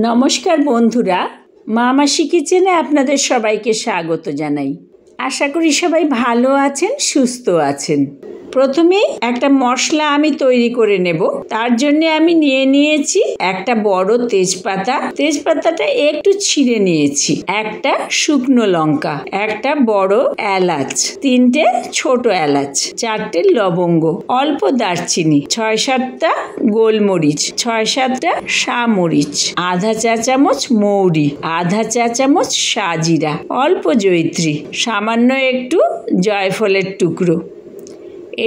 নমস্কার বন্ধুরা, মামাসি কিচেনে আপনাদের সবাইকে স্বাগত জানাই। আশা করি সবাই ভালো আছেন, সুস্থ আছেন। প্রথমে একটা মশলা আমি তৈরি করে নেব। তার জন্য আমি নিয়েছি একটা বড় তেজপাতা। তেজপাতাটা একটু ছিঁড়ে নিয়েছি, একটা শুকনো লঙ্কা, একটা বড় এলাচ, 3টে ছোট এলাচ, 4টে লবঙ্গ, অল্প দারচিনি, 6-7টা গোলমরিচ, 6-7টা শামরিচ, আধা চা চামচ মৌরি, আধা চা চামচ সাজিরা, অল্প জয়িত্রী, সামান্য একটু জয়ফলের টুকরো।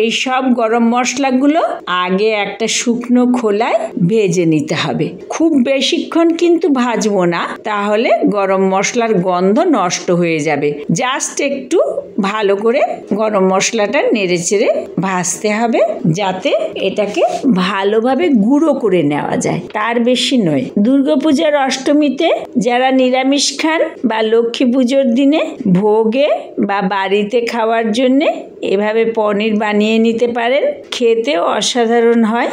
এই সব গরম মশলাগুলো আগে একটা শুকনো খোলায় ভেজে নিতে হবে। খুব বেশিক্ষণ কিন্তু ভাজবো না, তাহলে গরম মশলার গন্ধ নষ্ট হয়ে যাবে। জাস্ট একটু ভালো করে গরম মশলাটা নেড়েচেড়ে ভাজতে হবে, যাতে এটাকে ভালোভাবে গুঁড়ো করে নেওয়া যায়, তার বেশি নয়। দুর্গাপূজার অষ্টমীতে যারা নিরামিষ খান বা লক্ষ্মী পুজোর দিনে ভোগে বা বাড়িতে খাওয়ার জন্যে এভাবে পনির বানিয়ে নিতে পারেন, খেতেও অসাধারণ হয়।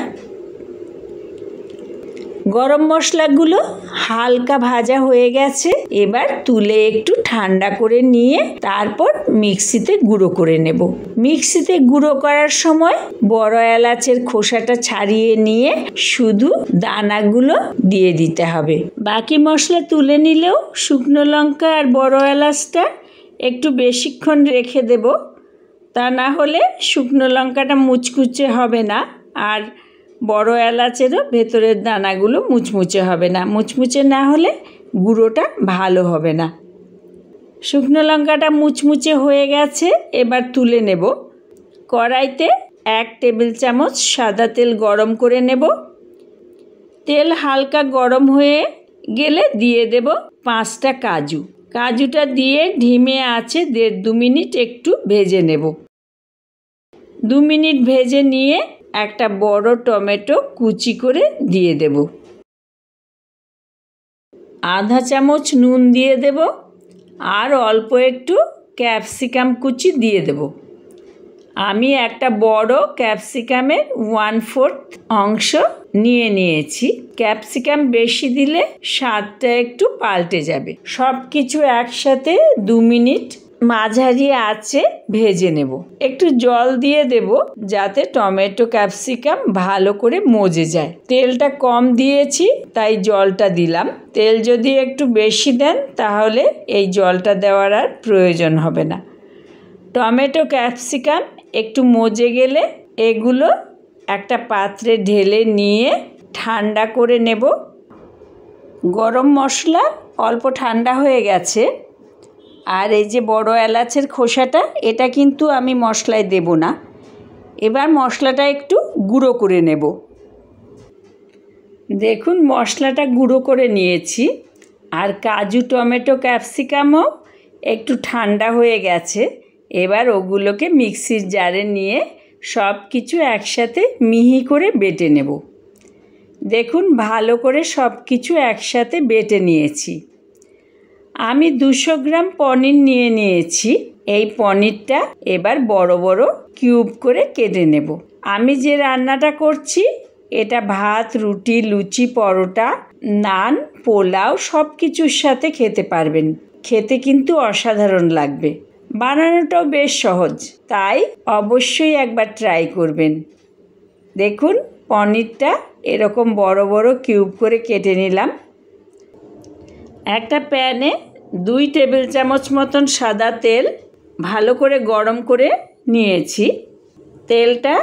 গরম মশলাগুলো হালকা ভাজা হয়ে গেছে, এবার তুলে একটু ঠান্ডা করে নিয়ে তারপর মিক্সিতে গুঁড়ো করে নেব। মিক্সিতে গুঁড়ো করার সময় বড় এলাচের খোসাটা ছাড়িয়ে নিয়ে শুধু দানাগুলো দিয়ে দিতে হবে। বাকি মশলা তুলে নিলেও শুকনো লঙ্কা আর বড় এলাচটা একটু বেশিক্ষণ রেখে দেব, তা না হলে শুকনো লঙ্কাটা মুচকুচে হবে না, আর বড় এলাচেরও ভেতরের দানাগুলো মুচমুচে হবে না। মুচমুচে না হলে গুঁড়োটা ভালো হবে না। শুকনো লঙ্কাটা মুচমুচে হয়ে গেছে, এবার তুলে নেব। কড়াইতে 1 টেবিল চামচ সাদা তেল গরম করে নেব। তেল হালকা গরম হয়ে গেলে দিয়ে দেব 5টা কাজু। কাজুটা দিয়ে ধিমে আঁচে 1.5-2 মিনিট একটু ভেজে নেব। 2 মিনিট ভেজে নিয়ে একটা বড় টমেটো কুচি করে দিয়ে দেব। আধা চামচ নুন দিয়ে দেব, আর অল্প একটু ক্যাপসিকাম কুচি দিয়ে দেব। আমি একটা বড় ক্যাপসিকামের 1/4 অংশ নিয়েছি। ক্যাপসিকাম বেশি দিলে স্বাদটা একটু পাল্টে যাবে। সব কিছু একসাথে 2 মিনিট মাঝারি আঁচে ভেজে নেব। একটু জল দিয়ে দেব, যাতে টমেটো ক্যাপসিকাম ভালো করে মজে যায়। তেলটা কম দিয়েছি, তাই জলটা দিলাম। তেল যদি একটু বেশি দেন তাহলে এই জলটা দেওয়ার আর প্রয়োজন হবে না। টমেটো ক্যাপসিকাম একটু মজে গেলে এগুলো একটা পাত্রে ঢেলে নিয়ে ঠান্ডা করে নেব। গরম মশলা অল্প ঠান্ডা হয়ে গেছে, আর এই যে বড় এলাচের খোসাটা, এটা কিন্তু আমি মশলায় দেব না। এবার মশলাটা একটু গুঁড়ো করে নেব। দেখুন, মশলাটা গুঁড়ো করে নিয়েছি, আর কাজু টমেটো ক্যাপসিকামও একটু ঠান্ডা হয়ে গেছে। এবার ওগুলোকে মিক্সির জারে নিয়ে সব কিছু একসাথে মিহি করে বেটে নেব। দেখুন, ভালো করে সব কিছু একসাথে বেটে নিয়েছি। আমি 200 গ্রাম পনির নিয়েছি। এই পনিরটা এবার বড় বড় কিউব করে কেটে নেব। আমি যে রান্নাটা করছি এটা ভাত, রুটি, লুচি, পরোটা, নান, পোলাও সব কিছুর সাথে খেতে পারবেন। খেতে কিন্তু অসাধারণ লাগবে। বানানোটাও বেশ সহজ, তাই অবশ্যই একবার ট্রাই করবেন। দেখুন, পনিরটা এরকম বড় বড় কিউব করে কেটে নিলাম। একটা প্যানে 2 টেবিল চামচ মতন সাদা তেল ভালো করে গরম করে নিয়েছি। তেলটা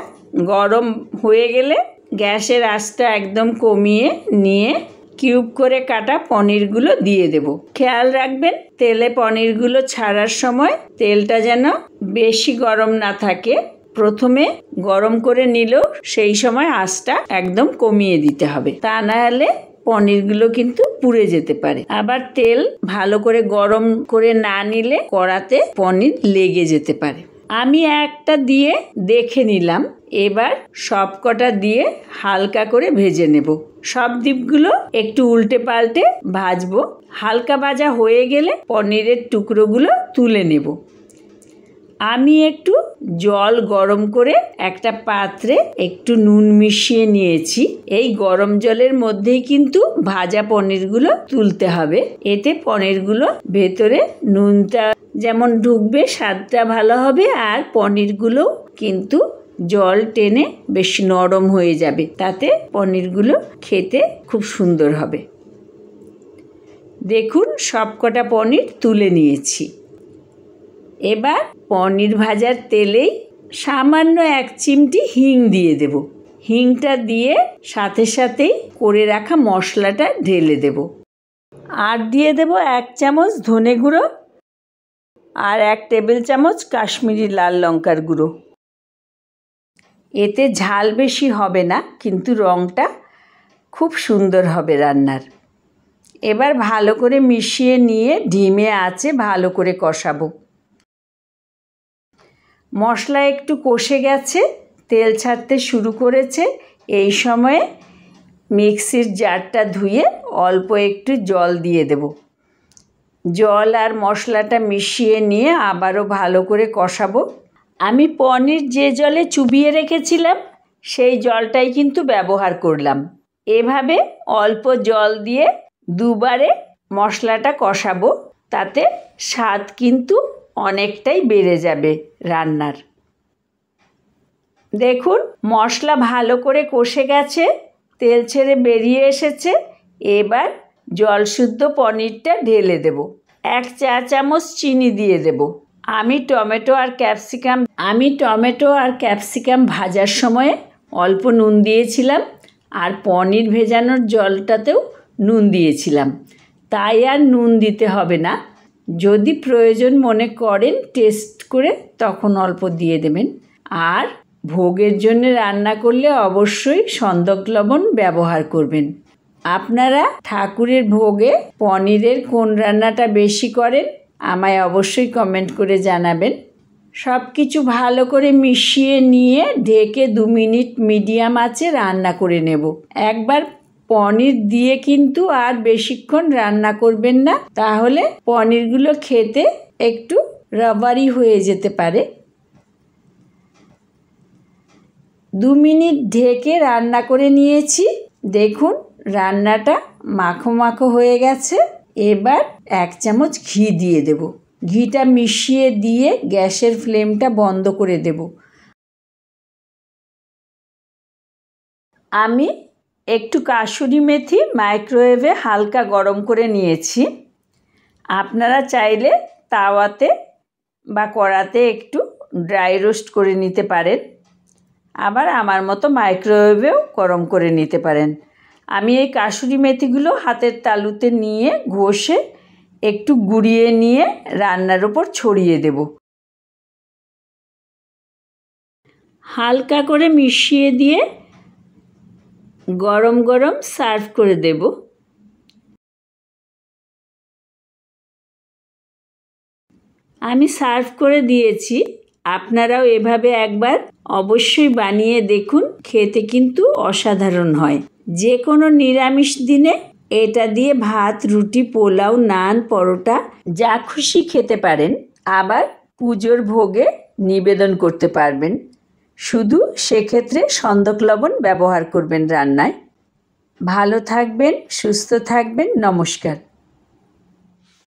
গরম হয়ে গেলে গ্যাসের আঁচটা একদম কমিয়ে নিয়ে কিউব করে কাটা পনিরগুলো দিয়ে দেব। খেয়াল রাখবেন, তেলে পনিরগুলো ছাড়ার সময় তেলটা যেন বেশি গরম না থাকে। প্রথমে গরম করে নিলেও সেই সময় আঁচটা একদম কমিয়ে দিতে হবে, তা না হলে পনিরগুলো কিন্তু পুড়ে যেতে পারে। আবার তেল ভালো করে গরম করে না নিলে কড়াতে পনির লেগে যেতে পারে। আমি একটা দিয়ে দেখে নিলাম। এবার সব কটা দিয়ে হালকা করে ভেজে নেব। সব দিকগুলো একটু উল্টে পাল্টে ভাজবো। হালকা ভাজা হয়ে গেলে পনিরের টুকরোগুলো তুলে নেব। আমি একটু জল গরম করে একটা পাত্রে একটু নুন মিশিয়ে নিয়েছি। এই গরম জলের মধ্যেই কিন্তু ভাজা পনিরগুলো তুলতে হবে। এতে পনিরগুলো ভেতরে নুনটা যেমন ঢুকবে, স্বাদটা ভালো হবে, আর পনিরগুলো কিন্তু জল টেনে বেশ নরম হয়ে যাবে। তাতে পনিরগুলো খেতে খুব সুন্দর হবে। দেখুন সবকটা পনির তুলে নিয়েছি। এবার পনির ভাজার তেলেই সামান্য 1 চিমটি হিং দিয়ে দেব। হিংটা দিয়ে সাথে সাথেই করে রাখা মশলাটা ঢেলে দেব। আর দিয়ে দেব 1 চামচ ধনে গুঁড়ো আর 1 টেবিল চামচ কাশ্মীরি লাল লঙ্কার গুঁড়ো। এতে ঝাল বেশি হবে না, কিন্তু রঙটা খুব সুন্দর হবে রান্নার। এবার ভালো করে মিশিয়ে নিয়ে ধিমে আঁচে ভালো করে কষাবো। মশলা একটু কষে গেছে, তেল ছাড়তে শুরু করেছে। এই সময়ে মিক্সির জারটা ধুয়ে অল্প একটু জল দিয়ে দেব। জল আর মশলাটা মিশিয়ে নিয়ে আবারও ভালো করে কষাবো। আমি পনির যে জলে চুবিয়ে রেখেছিলাম সেই জলটাই কিন্তু ব্যবহার করলাম। এভাবে অল্প জল দিয়ে দুবারে মশলাটা কষাবো। তাতে স্বাদ কিন্তু অনেকটাই বেড়ে যাবে রান্নার। দেখুন মশলা ভালো করে কষে গেছে, তেল ছেড়ে বেরিয়ে এসেছে। এবার জলশুদ্ধ পনিরটা ঢেলে দেব। 1 চা চামচ চিনি দিয়ে দেব। আমি টমেটো আর ক্যাপসিকাম ভাজার সময় অল্প নুন দিয়েছিলাম, আর পনির ভেজানোর জলটাতেও নুন দিয়েছিলাম, তাই আর নুন দিতে হবে না। যদি প্রয়োজন মনে করেন টেস্ট করে তখন অল্প দিয়ে দেবেন। আর ভোগের জন্য রান্না করলে অবশ্যই সন্দক লবণ ব্যবহার করবেন। আপনারা ঠাকুরের ভোগে পনিরের কোন রান্নাটা বেশি করেন আমায় অবশ্যই কমেন্ট করে জানাবেন। সব কিছু ভালো করে মিশিয়ে নিয়ে ঢেকে 2 মিনিট মিডিয়াম আঁচে রান্না করে নেব। একবার পনির দিয়ে কিন্তু আর বেশিক্ষণ রান্না করবেন না, তাহলে পনিরগুলো খেতে একটু রাবারি হয়ে যেতে পারে। 2 মিনিট ঢেকে রান্না করে নিয়েছি। দেখুন রান্নাটা মাখো মাখো হয়ে গেছে। এবার 1 চামচ ঘি দিয়ে দেব। ঘিটা মিশিয়ে দিয়ে গ্যাসের ফ্লেমটা বন্ধ করে দেব। আমি একটু কাসুরি মেথি মাইক্রোওয়েভে হালকা গরম করে নিয়েছি। আপনারা চাইলে তাওয়াতে বা কড়াতে একটু ড্রাই রোস্ট করে নিতে পারেন, আবার আমার মতো মাইক্রোওয়েভেও গরম করে নিতে পারেন। আমি এই কাসুরি মেথিগুলো হাতের তালুতে নিয়ে ঘষে একটু গুঁড়িয়ে নিয়ে রান্নার উপর ছড়িয়ে দেব। হালকা করে মিশিয়ে দিয়ে গরম গরম সার্ভ করে দেব। আমি সার্ভ করে দিয়েছি। আপনারাও এভাবে একবার অবশ্যই বানিয়ে দেখুন, খেতে কিন্তু অসাধারণ হয়। যে কোনো নিরামিষ দিনে এটা দিয়ে ভাত, রুটি, পোলাও, নান, পরোটা যা খুশি খেতে পারেন। আবার পুজোর ভোগে নিবেদন করতে পারবেন। শুধু সেক্ষেত্রে সন্দক লবণ ব্যবহার করবেন রান্নায়। ভালো থাকবেন, সুস্থ থাকবেন। নমস্কার।